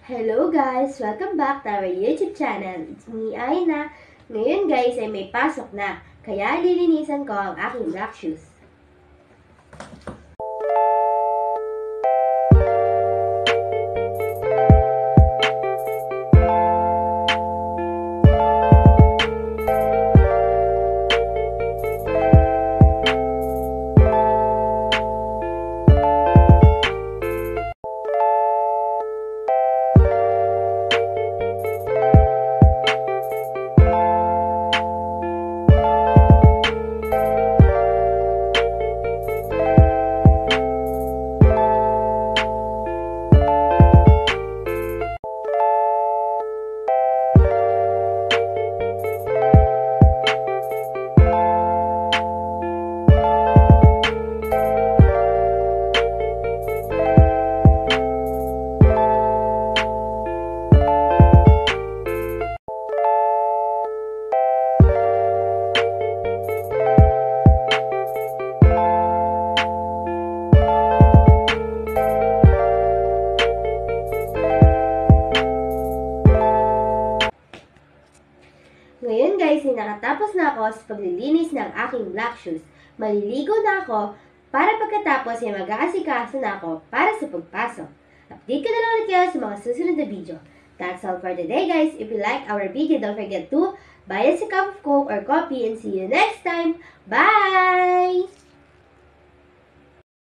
Hello guys! Welcome back to our YouTube channel. It's me, Aina. Ngayon guys ay may pasok na, kaya lilinisan ko ang aking black shoes. Ngayon guys, nakatapos na ako sa paglilinis ng aking black shoes. Maliligo na ako para pagkatapos ay mag-aasikaso na ako para sa pagpasok. Update ko na lang ulit kayo sa mga susunod na video. That's all for today guys. If you like our video, don't forget to buy us a cup of Coke or coffee and see you next time. Bye!